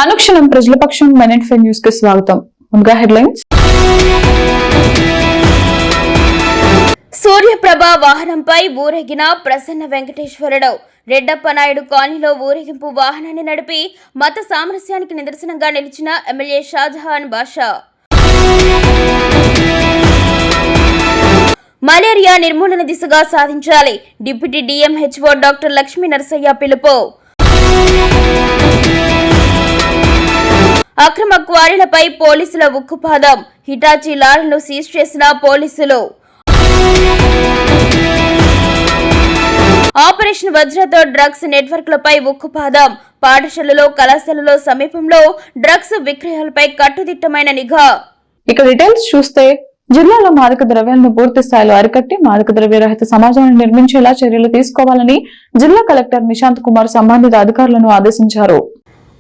అనుక్షణం ప్రజల పక్షం minute five news కి స్వాగతం. ముందుగా హెడ్లైన్స్. సూర్యప్రభ వాహనంపై ఊరేగిన ప్రసన్న వెంకటేశ్వరుడు. రెడ్డప్పనాయుడు కాలనీలో ఊరేగింపు వాహనాన్ని నడిపి మత సామరస్యానికి నిదర్శనంగా నిలిచిన ఎమ్మెల్యే షాజహాన్ బాషా. మలేరియా నిర్మూలన దిశగా సాధించాలి. Deputy DMHO doctor Lakshmi Narasaiah పిలుపు. అక్రమ క్వారీలపై పోలీసుల ఉక్కుపాదం. హిటాచీ లారీలను సీజ్ చేసిన పోలీసులు. ఆపరేషన్ వజ్రతో డ్రగ్స్ నెట్వర్క్లపై ఉక్కుపాదం. పాఠశాలలో కళాశాలలో సమీపంలో డ్రగ్స్ విక్రయాలపై కట్టుదిట్టమైన నిఘా. ఇక డీటెయిల్స్ చూస్తే జిల్లాలో మాదక ద్రవ్యాలను పూర్తి స్థాయిలో అరికట్టి మాదక ద్రవ్య రహిత సమాజాన్ని నిర్మించేలా చర్యలు తీసుకోవాలని జిల్లా కలెక్టర్ నిశాంత్ కుమార్ సంబంధిత అధికారులను ఆదేశించారు.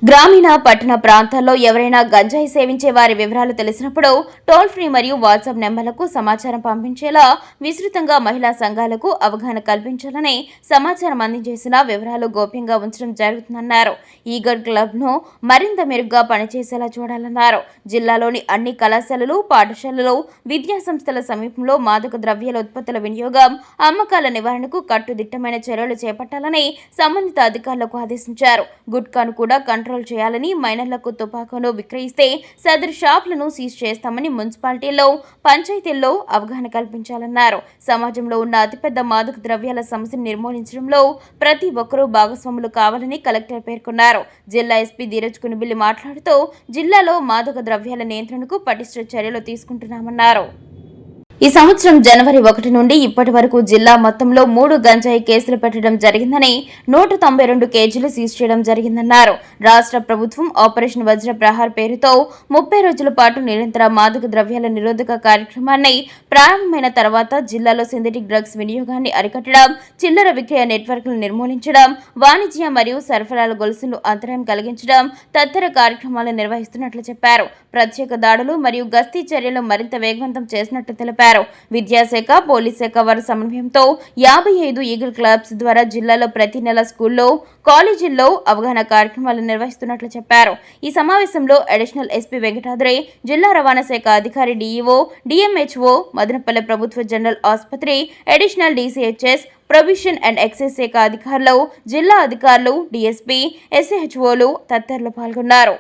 గ్రామీణ పట్టణ ప్రాంతాల్లో ఎవరైనా గంజాయి సేవించే వారి వివరాలు తెలిసినప్పుడు టోల్ ఫ్రీ మరియు వాట్సాప్ నెంబర్లకు సమాచారం పంపించేలా విస్తృతంగా మహిళా సంఘాలకు అవగాహన కల్పించాలని సమాచారం అందజేసిన వివరాలు గోప్యంగా ఉంచడం జరుగుతుందన్నారు. ఈగర్ క్లబ్ ను మరింత మెరుగ్గా పనిచేసేలా చూడాలన్నారు. జిల్లాలోని అన్ని కళాశాలలు, పాఠశాలలు, విద్యా సంస్థల సమీపంలో మాదక ద్రవ్యాల ఉత్పత్తుల వినియోగం, అమ్మకాల నివారణకు కట్టుదిట్టమైన చర్యలు చేపట్టాలని సంబంధిత అధికారులకు ఆదేశించారు. గుట్కాను కూడా కంట్రోల్ చేయాలని, మైనర్లకు తుపాకును విక్రయిస్తే సదరు షాపులను సీజ్ చేస్తామని మున్సిపాలిటీల్లో, పంచాయతీల్లో అవగాహన కల్పించాలన్నారు. సమాజంలో ఉన్న అతిపెద్ద మాదక ద్రవ్యాల సమస్యను నిర్మూలించడంలో ప్రతి ఒక్కరూ భాగస్వాములు కావాలని కలెక్టర్ పేర్కొన్నారు. జిల్లా ఎస్పీ ధీరజ్ కునిబిల్లి మాట్లాడుతూ జిల్లాలో మాదక ద్రవ్యాల నియంత్రణకు పటిష్ట చర్యలు తీసుకుంటున్నామన్నారు. ఈ సంవత్సరం జనవరి 1 నుండి ఇప్పటి వరకు జిల్లా మొత్తంలో 3 గంజాయి కేసులు పెట్టడం జరిగిందని, 192 కేజీలు సీజ్ చేయడం జరిగిందన్నారు. రాష్ట్ర ప్రభుత్వం ఆపరేషన్ వజ్ర ప్రహార్ పేరుతో 30 రోజుల పాటు నిరంతర మాదక ద్రవ్యాల నిరోధక కార్యక్రమాన్ని ప్రారంభమైన తర్వాత జిల్లాలో సింథటిక్ డ్రగ్స్ వినియోగాన్ని అరికట్టడం, చిల్లర విక్రయ నెట్వర్క్లను నిర్మూలించడం, వాణిజ్య మరియు సరఫరాల గొలుసులు అంతరాయం కలిగించడం తదితర కార్యక్రమాలను నిర్వహిస్తున్నట్లు చెప్పారు. ప్రత్యేక దాడులు మరియు గస్తీ చర్యలు మరింత వేగవంతం చేసినట్లు తెలిపారు. విద్యాశాఖ, పోలీస్ శాఖ వారి సమన్వయంతో 55 ఈగల్ క్లబ్స్ ద్వారా జిల్లాలో ప్రతి నెల స్కూల్లో, కాలేజీల్లో అవగాహన కార్యక్రమాలు నిర్వహిస్తున్నట్లు చెప్పారు. ఈ సమావేశంలో అడిషనల్ ఎస్పీ వెంకటాద్రి, జిల్లా రవాణా శాఖ అధికారి డిఈఓ, డిఎంహెచ్ఓ, మదనపల్లె ప్రభుత్వ జనరల్ ఆసుపత్రి additional DCHS, provision and excise శాఖ అధికారులు, జిల్లా అధికారులు, డిఎస్పీ, ఎస్హెచ్ఓలు తదితరులు పాల్గొన్నారు.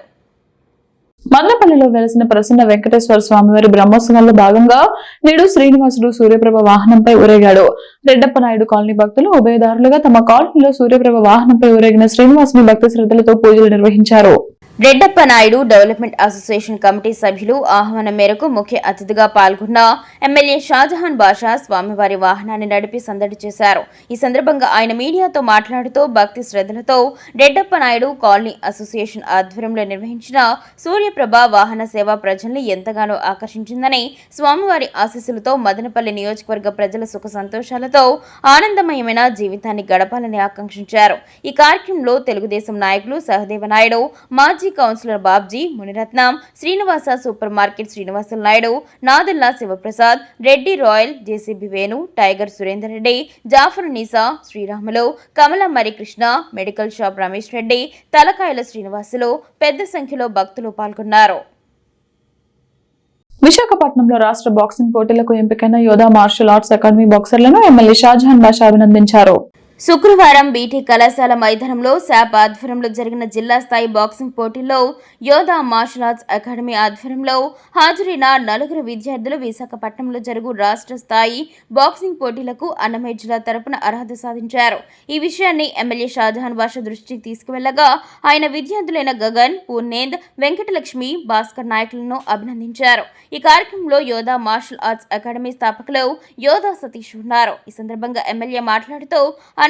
మదనపల్లిలో వెలసిన ప్రసన్న వెంకటేశ్వర స్వామివారి బ్రహ్మోత్సవాల్లో భాగంగా నేడు శ్రీనివాసుడు సూర్యప్రభ వాహనంపై ఊరేగాడు. రెడ్డప్పనాయుడు కాలనీ భక్తులు ఉభయదారులుగా తమ కాలనీలో సూర్యప్రభ వాహనంపై ఊరేగిన శ్రీనివాసుని భక్తి శ్రద్ధలతో పూజలు నిర్వహించారు. రెడ్డప్పనాయుడు డెవలప్మెంట్ అసోసియేషన్ కమిటీ సభ్యులు ఆహ్వానం మేరకు ముఖ్య అతిథిగా పాల్గొన్న ఎమ్మెల్యే షాజహాన్ బాషా స్వామివారి వాహనాన్ని నడిపి సందడి చేశారు. ఈ సందర్భంగా ఆయన మీడియాతో మాట్లాడుతూ భక్తి శ్రద్ధలతో రెడ్డప్పనాయుడు కాలనీ అసోసియేషన్ ఆధ్వర్యంలో నిర్వహించిన సూర్యప్రభ వాహన సేవ ప్రజల్ని ఎంతగానో ఆకర్షించిందని, స్వామివారి ఆశీస్సులతో మదనపల్లి నియోజకవర్గ ప్రజల సుఖ సంతోషాలతో ఆనందమయమైన జీవితాన్ని గడపాలని ఆకాంక్షించారు. ఈ కార్యక్రమంలో తెలుగుదేశం నాయకులు సహదేవ నాయుడు, మాజీ councillor Babji, Muniratnam, Srinivasa super market Srinivasulu Naidu, Nadella Sivaprasad, Reddy royal, JCB Venu, tiger Surender Reddy, Jafar Nisa, Sriramulu, Kamala Marikrishna, medical shop Ramesh Reddy, Talakayala Srinivasulu పెద్ద సంఖ్యలో భక్తులు పాల్గొన్నారు. విశాఖపట్నంలో రాష్ట్ర బాక్సింగ్ పోటీలకు ఎంపికైన యోధా మార్షల్ ఆర్ట్స్ అకాడమీ బాక్సర్లను ఎమ్మెల్యే షాజహాన్ బాషా అభినందించారు. శుక్రవారం బీటీ కళాశాల మైదానంలో శాప్ ఆధ్వర్యంలో జరిగిన జిల్లా స్థాయి బాక్సింగ్ పోటీల్లో యోధా మార్షల్ ఆర్ట్స్ అకాడమీ ఆధ్వర్యంలో హాజరైన 4 విద్యార్థులు విశాఖపట్నంలో జరుగు రాష్ట్ర స్థాయి బాక్సింగ్ పోటీలకు అన్నమయ్య జిల్లా తరపున అర్హత సాధించారు. ఈ విషయాన్ని ఎమ్మెల్యే షాజహాన్ బాషా దృష్టికి తీసుకువెళ్లగా ఆయన విద్యార్థులైన గగన్, పూర్ణేంద్, వెంకటలక్ష్మి, భాస్కర్ నాయకులను అభినందించారు. ఈ కార్యక్రమంలో యోధా మార్షల్ ఆర్ట్స్ అకాడమీ స్థాపకులు యోధా సతీష్ ఉన్నారు. ఈ సందర్భంగా ఎమ్మెల్యే మాట్లాడుతూ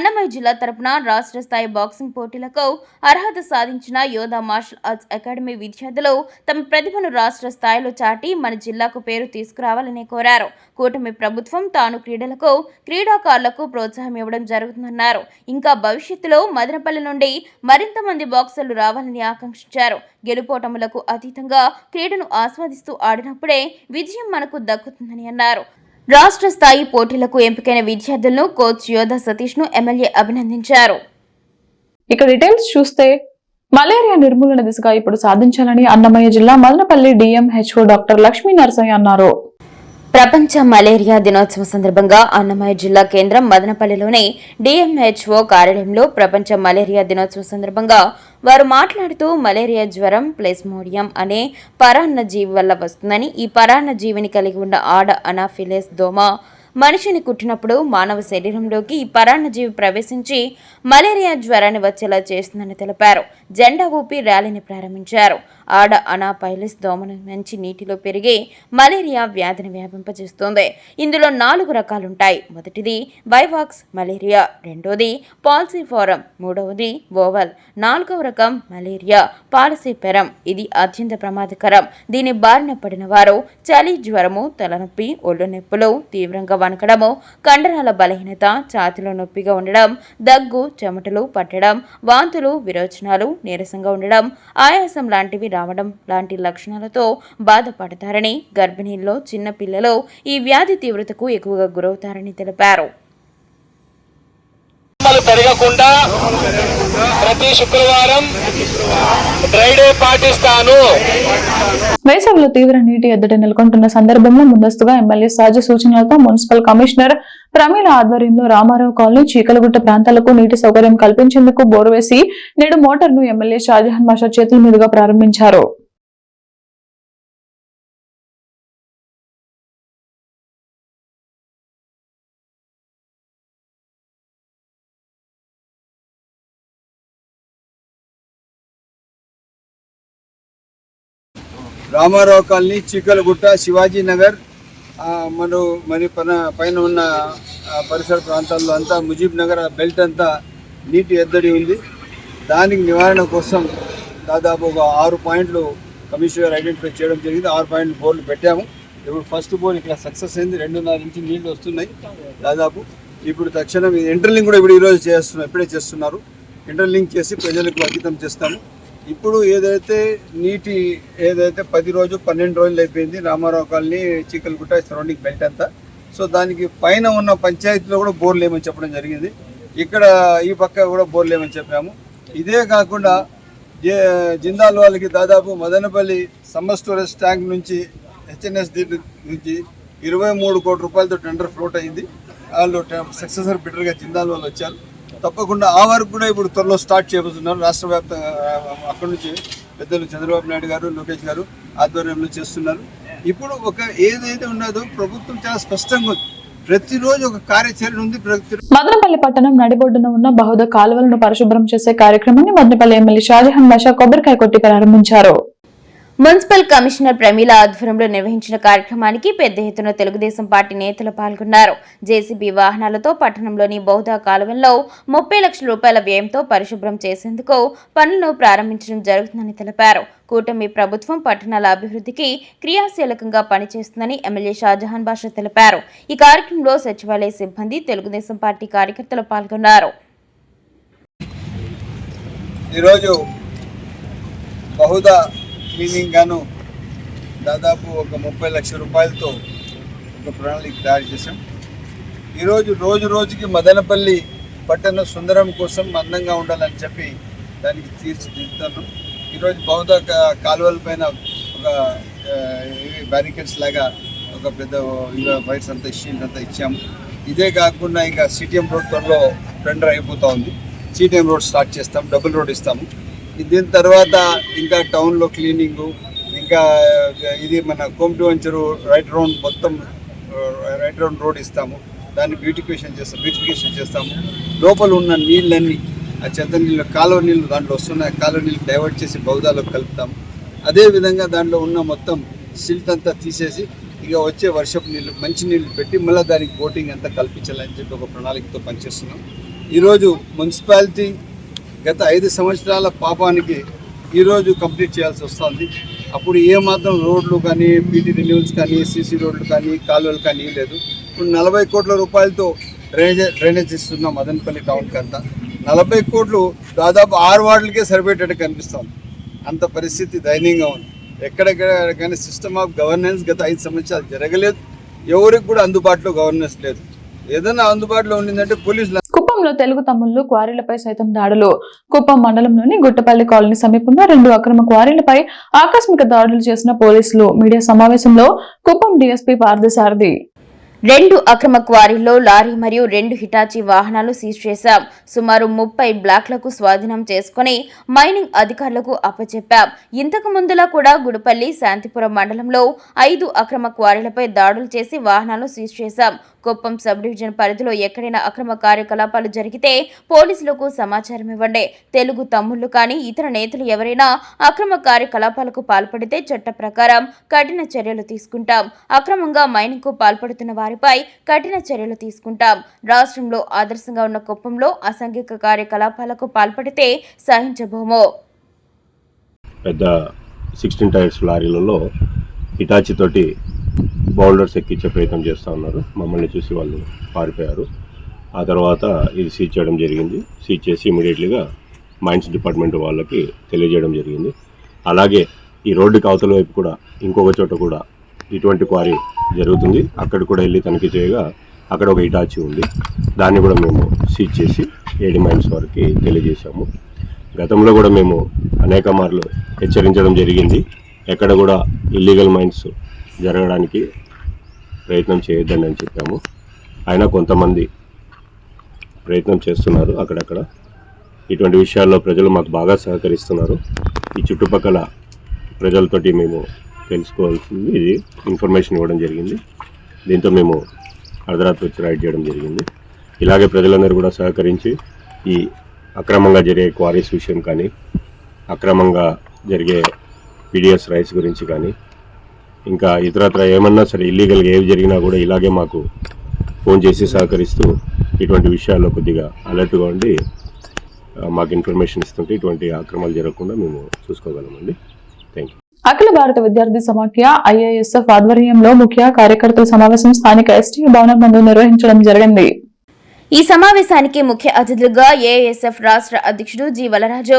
అన్నమయ్య జిల్లా తరపున రాష్ట్ర స్థాయి బాక్సింగ్ పోటీలకు అర్హత సాధించిన యోధా మార్షల్ ఆర్ట్స్ అకాడమీ విద్యార్థులు తమ ప్రతిభను రాష్ట్ర స్థాయిలో చాటి మన జిల్లాకు పేరు తీసుకురావాలని కోరారు. కూటమి ప్రభుత్వం తాను క్రీడలకు, క్రీడాకారులకు ప్రోత్సాహం ఇవ్వడం జరుగుతుందన్నారు. ఇంకా భవిష్యత్తులో మదనపల్లి నుండి మరింత మంది బాక్సర్లు రావాలని ఆకాంక్షించారు. గెలుపోటములకు అతీతంగా క్రీడను ఆస్వాదిస్తూ ఆడినప్పుడే విజయం మనకు దక్కుతుందని అన్నారు. రాష్ట్ర స్థాయి పోటీలకు ఎంపికైన విద్యార్థులను కోచ్ యోధా సతీష్ ను ఎమ్మెల్యే అభినందించారు. ఇక డీటెయిల్స్ చూస్తే మలేరియా నిర్మూలన దిశగా ఇప్పుడు సాధించాలని అన్నమయ్య జిల్లా మదనపల్లి డిఎంహెచ్ఓ డాక్టర్ లక్ష్మీ నరసయ్య అన్నారు. ప్రపంచ మలేరియా దినోత్సవం సందర్భంగా అన్నమయ్య జిల్లా కేంద్రం మదనపల్లిలోని డిఎంహెచ్ఓ కార్యాలయంలో ప్రపంచ మలేరియా దినోత్సవం సందర్భంగా వారు మాట్లాడుతూ మలేరియా జ్వరం ప్లాస్మోడియం అనే పరాన్న జీవి వల్ల వస్తుందని, ఈ పరాన్న జీవిని కలిగి ఉన్న ఆడ అనాఫిలిస్ దోమ మనిషిని కుట్టినప్పుడు మానవ శరీరంలోకి ఈ పరాన్నజీవి ప్రవేశించి మలేరియా జ్వరాన్ని వచ్చేలా చేస్తుందని తెలిపారు. జెండా ఊపి ర్యాలీని ప్రారంభించారు. ఆడ అనాఫైలిస్ దోమను మంచి నీటిలో పెరిగే మలేరియా వ్యాధిని వ్యాపింపజేస్తోంది. ఇందులో 4 రకాలుంటాయి. మొదటిది వైవాక్స్ మలేరియా, రెండోది పాల్సిఫారం, మూడవది ఓవల్, 4వ రకం మలేరియా పాలసీపెరం. ఇది అత్యంత ప్రమాదకరం. దీని బారిన పడిన వారు చలి, జ్వరము, తలనొప్పి, ఒళ్ళు నొప్పులు, తీవ్రంగా వణకడము, కండరాల బలహీనత, ఛాతిలో నొప్పిగా ఉండడం, దగ్గు, చెమటలు పట్టడం, వాంతులు, విరోచనాలు, నీరసంగా ఉండడం, ఆయాసం లాంటివి రావడం లాంటి లక్షణాలతో బాధపడతారని, గర్భిణీల్లో చిన్న పిల్లలు ఈ వ్యాధి తీవ్రతకు ఎక్కువగా గురవుతారని తెలిపారు. పెరగకుండా ప్రతి శుక్రవారం డ్రై డే పాటిస్తాను. వేసవిలో తీవ్ర నీటి ఎద్దడి నెలకొంటున్న సందర్భంలో ముందస్తుగా ఎమ్మెల్యే సహజ సూచనలతో మున్సిపల్ కమిషనర్ ప్రమీల ఆధ్వర్యంలో రామారావు కాలనీ, చీకలగుట్ట ప్రాంతాలకు నీటి సౌకర్యం కల్పించేందుకు బోరు వేసి నేడు మోటార్ను ఎమ్మెల్యే షాజహాన్ బాషా చేతుల మీదుగా ప్రారంభించారు. రామారావు కాలనీ, చీకలగుట్ట, శివాజీ నగర్ మరి పైన ఉన్న పరిసర ప్రాంతాల్లో అంతా ముజీబ్ నగర్ బెల్ట్ అంతా నీటి ఎద్దడి ఉంది. దానికి నివారణ కోసం దాదాపు ఒక 6 పాయింట్లు కమిషనర్ ఐడెంటిఫై చేయడం జరిగింది. 6 పాయింట్లు బోర్లు పెట్టాము. ఇప్పుడు ఫస్ట్ బోర్ ఇక్కడ సక్సెస్ అయింది. 2.5 ఇంచు నీళ్లు వస్తున్నాయి దాదాపు. ఇప్పుడు తక్షణం ఇంటర్లింక్ కూడా ఇప్పుడే చేస్తున్నారు. ఇంటర్లింక్ చేసి ప్రజలకు అంకితం చేస్తాము. ఇప్పుడు ఏదైతే 10 రోజు 12 రోజులు అయిపోయింది రామారావు కాలనీ, చీకలగుట్ట సరౌండింగ్ బెల్ట్ అంతా. సో దానికి పైన ఉన్న పంచాయతీలో కూడా బోర్లు ఏమని చెప్పడం జరిగింది. ఇక్కడ ఈ పక్క కూడా బోర్లు ఏమని చెప్పాము. ఇదే కాకుండా జిందాల్ వాళ్ళకి దాదాపు మదనపల్లి సమ్మర్ స్టోరేజ్ ట్యాంక్ నుంచి హెచ్ఎన్ఎస్డి నుంచి 23 కోట్ల రూపాయలతో టెండర్ ఫ్లోట్ అయింది. వాళ్ళు సక్సెసర్ బిడ్డర్గా జిందాల్ వాళ్ళు వచ్చారు. తప్పకుండా ఆ వరకు కూడా ఇప్పుడు త్వరలో స్టార్ట్ చేయబోతున్నారు. రాష్ట్ర వ్యాప్తంగా అక్కడి నుంచి పెద్దలు చంద్రబాబు నాయుడు గారు, లోకేష్ గారు ఆధ్వర్యంలో చేస్తున్నారు. ఇప్పుడు ఏదైతే ఉన్నదో ప్రభుత్వం చాలా స్పష్టంగా ఉంది. ప్రతిరోజు ఒక కార్యాచరణ ఉంది. మదనపల్లి పట్టణం నడిబొడ్డున ఉన్న బహుళ కాలువలను పరిశుభ్రం చేసే కార్యక్రమాన్ని మదనపల్లి ఎమ్మెల్యే షాజహాన్ బాషా కొబ్బరికాయ కొట్టి ప్రారంభించారు. మున్సిపల్ కమిషనర్ ప్రమీల ఆధ్వర్యంలో నిర్వహించిన కార్యక్రమానికి పెద్ద ఎత్తున తెలుగుదేశం పార్టీ నేతలు పాల్గొన్నారు. జేసీబీ వాహనాలతో పట్టణంలోని బహుదా కాలువల్లో 30 లక్షల రూపాయల వ్యయంతో పరిశుభ్రం చేసేందుకు పనులను ప్రారంభించడం జరుగుతుందని తెలిపారు. కూటమి ప్రభుత్వం పట్టణాల అభివృద్ధికి క్రియాశీలకంగా పనిచేస్తుందని ఎమ్మెల్యే షాజహాన్ బాషా తెలిపారు. ఈ కార్యక్రమంలో సచివాలయ సిబ్బంది, తెలుగుదేశం పార్టీ కార్యకర్తలు పాల్గొన్నారు. ఈరోజు బహుదా క్లీనింగ్ గాను దాదాపు ఒక 30 లక్షల రూపాయలతో ఒక ప్రణాళిక తయారు చేశాం. ఈరోజు రోజుకి మదనపల్లి పట్టణ సుందరం కోసం అందంగా ఉండాలని చెప్పి దానికి తీర్చిదిద్దుతాను. ఈరోజు బహుదా కాలువల పైన ఒక బ్యారికేడ్స్ లాగా ఒక పెద్ద వైర్స్ అంతా షీల్డ్ అంతా ఇచ్చాము. ఇదే కాకుండా ఇంకా సిటిఎం రోడ్ త్వరలో టెండర్ అయిపోతూ ఉంది. సిటిఎం రోడ్ స్టార్ట్ చేస్తాం, డబుల్ రోడ్ ఇస్తాము. దీని తర్వాత ఇంకా టౌన్లో క్లీనింగు, ఇంకా ఇది మన కోమటి వంచరు రైట్ రౌండ్ రోడ్ ఇస్తాము. దాన్ని బ్యూటిఫికేషన్ చేస్తాము. లోపల ఉన్న నీళ్ళన్నీ ఆ చెత్త నీళ్ళు, కాలువ నీళ్ళు దాంట్లో వస్తున్నాయి. కాలువ నీళ్ళు డైవర్ట్ చేసి బౌదాలో కలుపుతాము. అదేవిధంగా దాంట్లో ఉన్న మొత్తం సిల్ట్ అంతా తీసేసి ఇక వచ్చే వర్షపు నీళ్ళు, మంచి నీళ్ళు పెట్టి మళ్ళీ దానికి బోటింగ్ అంతా కల్పించాలని చెప్పి ఒక ప్రణాళికతో పనిచేస్తున్నాం. ఈరోజు మున్సిపాలిటీ గత 5 సంవత్సరాల పాపానికి ఈరోజు కంప్లీట్ చేయాల్సి వస్తుంది. అప్పుడు ఏమాత్రం రోడ్లు కానీ, పీటీ రెన్యూవల్స్ కానీ, సీసీ రోడ్లు కానీ, కాలువలు కానీ లేదు. ఇప్పుడు 40 కోట్ల రూపాయలతో డ్రైనేజ్ ఇస్తున్నాం మదనపల్లి టౌన్కి అంతా. 40 కోట్లు దాదాపు 6 వార్డులకే సరిపోయేటట్టు కనిపిస్తుంది. అంత పరిస్థితి దయనీయంగా ఉంది. ఎక్కడెక్కడ కానీ సిస్టమ్ ఆఫ్ గవర్నెన్స్ గత 5 సంవత్సరాలు జరగలేదు. ఎవరికి కూడా అందుబాటులో గవర్నెన్స్ లేదు. ఏదైనా అందుబాటులో ఉండిందంటే పోలీసులు. కుప్పం కుప్పంలో తెలుగు తమ్ముళ్లు క్వారీలపై సైతం దాడులు. కుప్పం మండలంలోని గుట్టపల్లి కాలనీ సమీపంలో 2 అక్రమ క్వారీలపై ఆకస్మిక దాడులు చేసిన పోలీసులు. మీడియా సమావేశంలో కుప్పం డీఎస్పీ పార్థసారథి 2 అక్రమ క్వారీల్లో లారీ మరియు 2 హిటాచీ వాహనాలు సీజ్ చేశాం. సుమారు 30 బ్లాక్లకు స్వాధీనం చేసుకుని మైనింగ్ అధికారులకు అప్పచెప్పాం. ఇంతకు ముందులా కూడా గుడిపల్లి శాంతిపురం మండలంలో 5 అక్రమ క్వారీలపై దాడులు చేసి వాహనాలు సీజ్ చేశాం. కుప్పం సబ్ డివిజన్ పరిధిలో ఎక్కడైనా అక్రమ కార్యకలాపాలు జరిగితే పోలీసులకు సమాచారం ఇవ్వండి. తెలుగు తమ్ముళ్లు కానీ ఇతర నేతలు ఎవరైనా అక్రమ కార్యకలాపాలకు పాల్పడితే చట్ట ప్రకారం కఠిన చర్యలు తీసుకుంటాం. అక్రమంగా మైనింగ్ కు పాల్పడుతున్న వారిపై కఠిన చర్యలు తీసుకుంటాం. రాష్ట్రంలో ఆదర్శంగా ఉన్న కుప్పంలో అసాంఘిక కార్యకలాపాలకు పాల్పడితే సహించబోము. పెద్ద 16 టైర్స్ లారీలలో హిటాచి తోటి బౌల్డర్స్ ఎక్కించే ప్రయత్నం చేస్తూ ఉన్నారు. మమ్మల్ని చూసి వాళ్ళు పారిపోయారు. ఆ తర్వాత ఇది సీజ్ చేయడం జరిగింది. సీజ్ చేసి ఇమీడియట్లీగా మైన్స్ డిపార్ట్మెంట్ వాళ్ళకి తెలియజేయడం జరిగింది. అలాగే ఈ రోడ్డుకి అవతల వైపు కూడా ఇంకొక చోట కూడా ఇటువంటి క్వారీ జరుగుతుంది. అక్కడ కూడా వెళ్ళి తనిఖీ చేయగా అక్కడ ఒక హిటాచి ఉంది. దాన్ని కూడా మేము సీజ్ చేసి ఏడి మైన్స్ వారికి తెలియజేశాము. గతంలో కూడా మేము అనేక మార్లు హెచ్చరించడం జరిగింది. ఎక్కడ కూడా ఇల్లీగల్ మైన్స్ జరగడానికి ప్రయత్నం చేయొద్దని అని చెప్పాము. అయినా కొంతమంది ప్రయత్నం చేస్తున్నారు. అక్కడక్కడ ఇటువంటి విషయాల్లో ప్రజలు మాకు బాగా సహకరిస్తున్నారు. ఈ చుట్టుపక్కల ప్రజలతోటి మేము తెలుసుకోవాల్సింది ఇది ఇన్ఫర్మేషన్ ఇవ్వడం జరిగింది. దీంతో మేము అర్ధరాత్రి వచ్చి రైడ్ చేయడం జరిగింది. ఇలాగే ప్రజలందరూ కూడా సహకరించి ఈ అక్రమంగా జరిగే క్వారీస్ విషయం కానీ, అక్రమంగా జరిగే పీడిఎస్ రైస్ గురించి కానీ, ఇంకా ఇతరత్ర ఏమన్నా సరే ఇల్లీగల్గా ఏవి జరిగినా కూడా ఇలాగే మాకు ఫోన్ చేసి సహకరిస్తూ ఇటువంటి విషయాల్లో కొద్దిగా అలర్ట్గా ఉండి మాకు ఇన్ఫర్మేషన్ ఇస్తుంటే ఇటువంటి ఆక్రమాలు జరగకుండా మేము చూసుకోగలమండి. Thank you. అఖిల భారత విద్యార్థి సమాఖ్య ఐఏఎస్ఎఫ్ ఆధ్వర్యంలో ముఖ్య కార్యకర్తల సమావేశం స్థానిక ఎస్టీ భవనం నందు నిర్వహించడం జరిగింది. ఈ సమావేశానికి ముఖ్య అతిథులుగా ఏఐఎస్ఎఫ్ రాష్ట్ర అధ్యక్షుడు జి వలరాజు,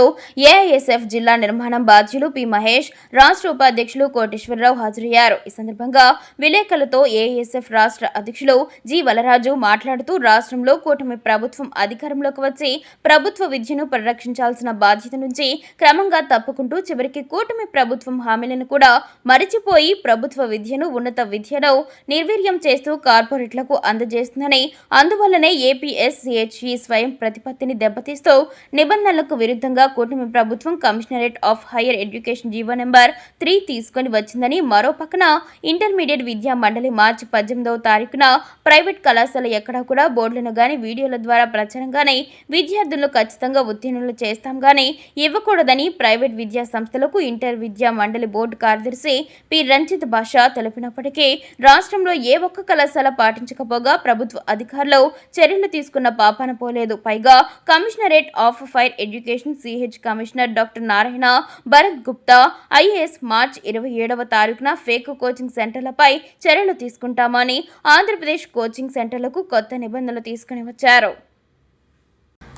ఏఐఎస్ఎఫ్ జిల్లా నిర్మాణం బాధ్యులు పి మహేష్, రాష్ట్ర ఉపాధ్యక్షులు కోటేశ్వరరావు హాజరయ్యారు. ఈ సందర్భంగా విలేకరులతో ఏఐఎస్ఎఫ్ రాష్ట్ర అధ్యక్షులు జి వలరాజు మాట్లాడుతూ రాష్ట్రంలో కూటమి ప్రభుత్వం అధికారంలోకి వచ్చి ప్రభుత్వ విద్యను పరిరక్షించాల్సిన బాధ్యత నుంచి క్రమంగా తప్పుకుంటూ చివరికి కూటమి ప్రభుత్వం హామీలను కూడా మరిచిపోయి ప్రభుత్వ విద్యను, ఉన్నత విద్యను నిర్వీర్యం చేస్తూ కార్పొరేట్లకు అందజేస్తుందని, అందువల్లనే ఏపీఎస్సీహెచ్ఈ స్వయం ప్రతిపత్తిని దెబ్బతీస్తూ నిబంధనలకు విరుద్ధంగా కూటమి ప్రభుత్వం commissionerate of higher education GO number 3 తీసుకొని వచ్చిందని, మరో పక్కన ఇంటర్మీడియట్ విద్యా మండలి మార్చి 18వ తారీఖున ప్రైవేట్ కళాశాల ఎక్కడా కూడా బోర్డులను గాని వీడియోల ద్వారా ప్రచారం గాని విద్యార్థులను ఖచ్చితంగా ఉత్తీర్ణులు చేస్తాం గాని ఇవ్వకూడదని ప్రైవేట్ విద్యా సంస్థలకు ఇంటర్ విద్యా మండలి బోర్డు కార్యదర్శి పి రంజిత్ బాషా తెలిపినప్పటికీ రాష్ట్రంలో ఏ ఒక్క కళాశాల పాటించకపోగా ప్రభుత్వ అధికారులు చర్యలు తీసుకున్న పాపాన పోలేదు. పైగా commissionerate of higher education CH commissioner doctor Narayana Bharath Gupta IAS మార్చి 27వ తారీఖున ఫేక్ కోచింగ్ సెంటర్లపై చర్యలు తీసుకుంటామని ఆంధ్రప్రదేశ్ కోచింగ్ సెంటర్లకు కొత్త నిబంధనలు తీసుకుని వచ్చారు.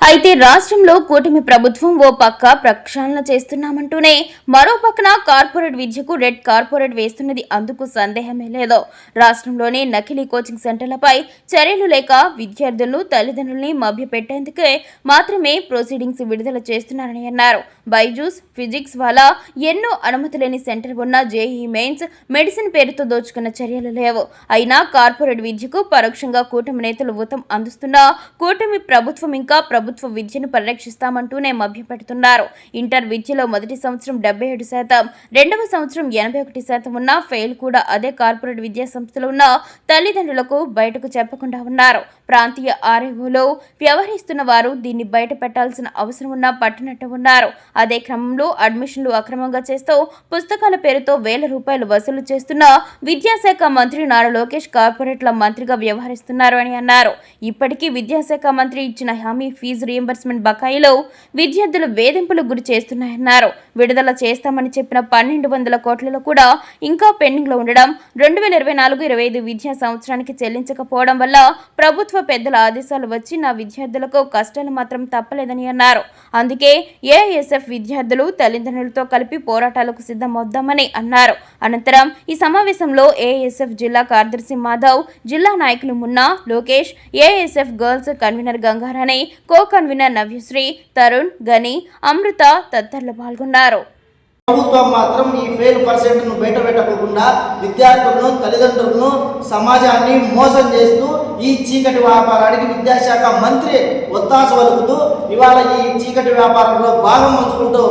అయితే రాష్ట్రంలో కూటమి ప్రభుత్వం ఓ పక్క ప్రక్షాళన చేస్తున్నామంటూనే మరో పక్కన కార్పొరేట్ విద్యకు రెడ్ కార్పొరేట్ వేస్తున్నది అందుకు సందేహమే లేదు. రాష్ట్రంలోని నకిలీ కోచింగ్ సెంటర్లపై చర్యలు లేక విద్యార్థులను, తల్లిదండ్రుల్ని మభ్యపెట్టేందుకే మాత్రమే ప్రొసీడింగ్స్ విడుదల చేస్తున్నారని అన్నారు. బైజూస్, ఫిజిక్స్ వాలా ఎన్నో అనుమతి లేని సెంటర్ ఉన్న జేఈ మెయిన్స్, మెడిసిన్ పేరుతో దోచుకున్న చర్యలు లేవు. అయినా కార్పొరేట్ విద్యకు పరోక్షంగా కూటమి నేతలు ఊతం అందుస్తున్నా కూటమి ప్రభుత్వం ఇంకా ప్రభుత్వ విద్యను పరిరక్షిస్తామంటూనే మభ్యపెడుతున్నారు. ఇంటర్ విద్యలో మొదటి సంవత్సరం 77%, రెండవ సంవత్సరం 81% ఉన్న ఫెయిల్ కూడా అదే కార్పొరేట్ విద్యా సంస్థలు ఉన్న తల్లిదండ్రులకు బయటకు చెప్పకుండా ఉన్నారు. ప్రాంతీయ ఆర్ఏఓలో వ్యవహరిస్తున్న వారు దీన్ని బయట పెట్టాల్సిన అవసరం ఉన్నా పట్టినట్టు ఉన్నారు. అదే క్రమంలో అడ్మిషన్లు అక్రమంగా చేస్తూ పుస్తకాల పేరుతో వేల రూపాయలు వసూలు చేస్తున్న విద్యాశాఖ మంత్రి నారా లోకేష్ కార్పొరేట్ల మంత్రిగా వ్యవహరిస్తున్నారు అని అన్నారు. ఇప్పటికీ విద్యాశాఖ మంత్రి ఇచ్చిన హామీ ఫీజు ఫీజు రీయింబర్స్మెంట్ బకాయిలు విద్యార్థులు వేధింపులకు గురి చేస్తున్నాయన్నారు. విడుదల చేస్తామని చెప్పిన 1200 కోట్లలో కూడా ఇంకా పెండింగ్ లో ఉండడం, 2024-25 విద్యా సంవత్సరానికి చెల్లించకపోవడం వల్ల ప్రభుత్వ పెద్దల ఆదేశాలు వచ్చి నా విద్యార్థులకు కష్టాలు మాత్రం తప్పలేదని అన్నారు. అందుకే ఏఐఎస్ఎఫ్ విద్యార్థులు తల్లిదండ్రులతో కలిపి పోరాటాలకు సిద్ధమవుదామని అన్నారు. అనంతరం ఈ సమావేశంలో ఏఐఎస్ఎఫ్ జిల్లా కార్యదర్శి మాధవ్, జిల్లా నాయకులు Munna, Lokesh, AISF girls convener Gangarani, co convener Navyasri, Tarun, Gani, Amrutha తదితరులు పాల్గొన్నారు. ప్రభుత్వం మాత్రం ఈ ఫెయిల్ పర్సెంట్ను బయట పెట్టకుండా విద్యార్థులను, తల్లిదండ్రులను, సమాజాన్ని మోసం చేస్తూ ఈ చీకటి వ్యాపారానికి విద్యాశాఖ మంత్రి ఒత్తాస పలుకుతూ ఇవాళ ఈ చీకటి వ్యాపారంలో భాగం పంచుకుంటూ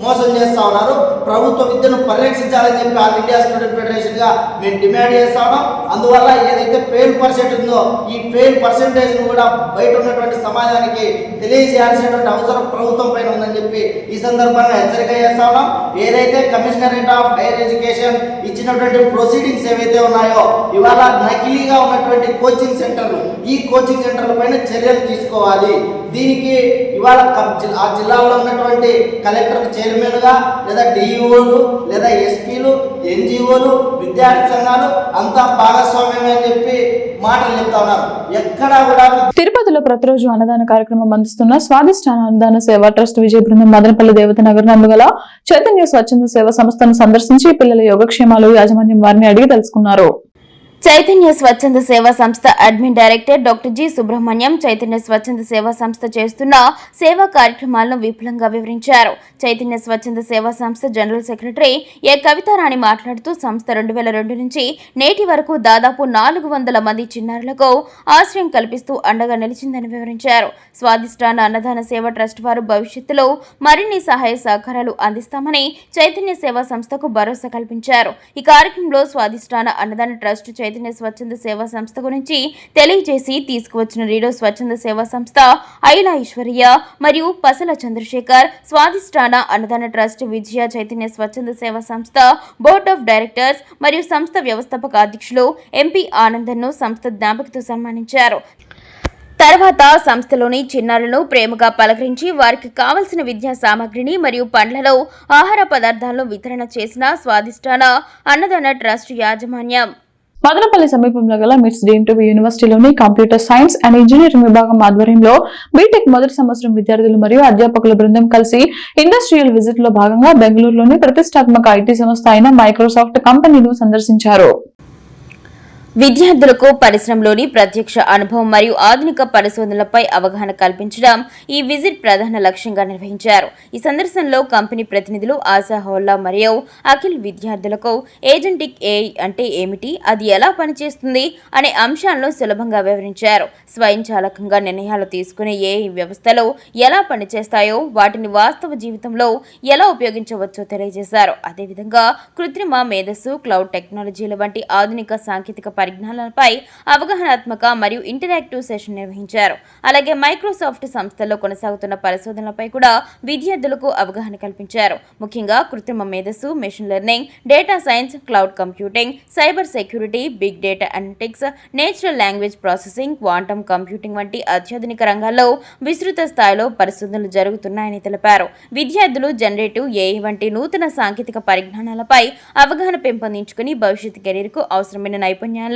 మోసం చేస్తా ఉన్నారు. ప్రభుత్వ విద్యను పరిరక్షించాలని చెప్పి ఆల్ ఇండియా స్టూడెంట్ ఫెడరేషన్ గా మేము డిమాండ్ చేస్తా ఉన్నాం. అందువల్ల ఏదైతే ఫెయిల్ పర్సెంట్ ఉందో ఈ ఫెయిల్ పర్సెంటేజ్ ను కూడా బయట ఉన్నటువంటి సమాజానికి తెలియజేయాల్సినటువంటి అవసరం ప్రభుత్వం పైన ఉందని చెప్పి ఈ సందర్భంగా హెచ్చరిక చేస్తా ఉన్నాం. ఏదైతే కమిషనరేట్ ఆఫ్ హైయర్ ఎడ్యుకేషన్ ఇచ్చినటువంటి ప్రొసీడింగ్స్ ఏవైతే ఉన్నాయో ఇవాళ నకిలీగా ఉన్నటువంటి కోచింగ్ సెంటర్లు, ఈ కోచింగ్ సెంటర్ల పైన చర్యలు తీసుకోవాలి. దీనికి ఇవాళ ఆ జిల్లాలో ఉన్నటువంటి కలెక్టర్ చైర్మన్ గా లేదా డిఈఓలు లేదా ఎస్పీలు, ఎన్జిఓలు, విద్యార్థి సంఘాలు అంతా భాగస్వామ్యమే అని చెప్పి మాటలు చెప్తా ఉన్నారు. ఎక్కడా కూడా తిరుపతిలో ప్రతిరోజు అన్నదాన కార్యక్రమం అందిస్తున్న స్వాదిష్టాన అన్నదాన సేవా ట్రస్ట్ విజయ బృందం మదనపల్లి దేవత నగర్ నందుగల చైతన్య స్వచ్ఛంద సేవా సంస్థను సందర్శించి పిల్లల యోగక్షేమాలు యాజమాన్యం వారిని అడిగి తెలుసుకున్నారు. చైతన్య స్వచ్ఛంద సేవా సంస్థ admin director doctor G Subrahmanyam Chaitanya స్వచ్ఛంద సేవా సంస్థ చేస్తున్న సేవా కార్యక్రమాలను విపులంగా వివరించారు. చైతన్య స్వచ్ఛంద సేవా సంస్థ జనరల్ సెక్రటరీ ఏ కవితారాణి మాట్లాడుతూ సంస్థ 2002 నుంచి నేటి వరకు దాదాపు 400 మంది చిన్నారులకు ఆశ్రయం కల్పిస్తూ అండగా నిలిచిందని వివరించారు. స్వాదిష్టాన అన్నదాన సేవ ట్రస్ట్ వారు భవిష్యత్తులో మరిన్ని సహాయ సహకారాలు అందిస్తామని చైతన్య సేవా సంస్థకు భరోసా కల్పించారు. ఈ కార్యక్రమంలో స్వాదిష్టాన అన్నదాన ట్రస్ట్ చైతన్య స్వచ్ఛంద సేవా సంస్థ గురించి తెలియజేసి తీసుకువచ్చిన రీడో స్వచ్ఛంద సేవా సంస్థ ఐలా ఈశ్వరయ్య మరియు పసల చంద్రశేఖర్, స్వాదిష్టాన అన్నదాన ట్రస్ట్ విజయ చైతన్య స్వచ్ఛంద సేవా సంస్థ బోర్డ్ ఆఫ్ డైరెక్టర్స్ మరియు సంస్థ వ్యవస్థాపక అధ్యక్షులు ఎంపీ ఆనందన్ను సంస్థ జ్ఞాపికతో సన్మానించారు. తర్వాత సంస్థలోని చిన్నారులను ప్రేమగా పలకరించి వారికి కావలసిన విద్యా సామగ్రిని మరియు పండ్లలో ఆహార పదార్థాలను వితరణ చేసిన స్వాదిష్టాన అన్నదాన ట్రస్ట్ యాజమాన్యం. మదనపల్లి సమీపంలో గల మిట్స్ డీమ్డ్ యూనివర్సిటీలోని కంప్యూటర్ సైన్స్ అండ్ ఇంజనీరింగ్ విభాగం ఆధ్వర్యంలో బీటెక్ మొదటి సంవత్సరం విద్యార్థులు మరియు అధ్యాపకుల బృందం కలిసి ఇండస్ట్రియల్ విజిట్ లో భాగంగా బెంగళూరులోని ప్రతిష్టాత్మక ఐటీ సంస్థ అయిన మైక్రోసాఫ్ట్ కంపెనీను సందర్శించారు. విద్యార్థులకు పరిశ్రమలోని ప్రత్యక్ష అనుభవం మరియు ఆధునిక పరిశోధనలపై అవగాహన కల్పించడం ఈ విజిట్ ప్రధాన లక్ష్యంగా నిర్వహించారు. ఈ సందర్శనలో కంపెనీ ప్రతినిధులు ఆశా హోల్లా మరియు అఖిల్ విద్యార్థులకు ఏజెంటిక్ ఏఐ అంటే ఏమిటి, అది ఎలా పనిచేస్తుంది అనే అంశాలను సులభంగా వివరించారు. స్వయంచాలకంగా నిర్ణయాలు తీసుకునే ఏఐ వ్యవస్థలు ఎలా పనిచేస్తాయో, వాటిని వాస్తవ జీవితంలో ఎలా ఉపయోగించవచ్చో తెలియజేశారు. అదేవిధంగా కృత్రిమ మేధస్సు, క్లౌడ్ టెక్నాలజీల వంటి ఆధునిక సాంకేతిక పరిజ్ఞానాలపై అవగాహనాత్మక మరియు ఇంటరాక్టివ్ సెషన్ నిర్వహించారు. అలాగే మైక్రోసాఫ్ట్ సంస్థల్లో కొనసాగుతున్న పరిశోధనలపై కూడా విద్యార్థులకు అవగాహన కల్పించారు. ముఖ్యంగా కృత్రిమ మేధస్సు, machine learning, data science, cloud computing, cyber security, big data analytics, natural language processing, quantum computing వంటి అత్యాధునిక రంగాల్లో విస్తృత స్థాయిలో పరిశోధనలు జరుగుతున్నాయని తెలిపారు. విద్యార్థులు జనరేటివ్ ఏఐ వంటి నూతన సాంకేతిక పరిజ్ఞానాలపై అవగాహన పెంపొందించుకుని భవిష్యత్ కెరీర్కు అవసరమైన నైపుణ్యాలు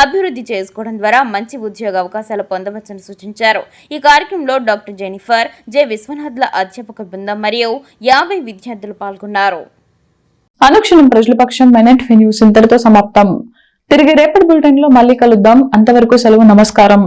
అభివృద్ధి చేసుకోవడం ద్వారా మంచి ఉద్యోగ అవకాశాలు పొందవచ్చని సూచించారు. ఈ కార్యక్రమంలో డాక్టర్ జెనిఫర్, జె విశ్వనాథ్ల అధ్యాపక బృందం మరియు 50 విద్యార్థులు పాల్గొన్నారు. అనుక్షణం ప్రజల పక్షం మెనెట్ న్యూస్ ఇంతటితో సమాప్తం. తిరిగి రేపటి బులెటిన్ లో మళ్ళీ కలుద్దాం. అంతవరకు సెలవు. నమస్కారం.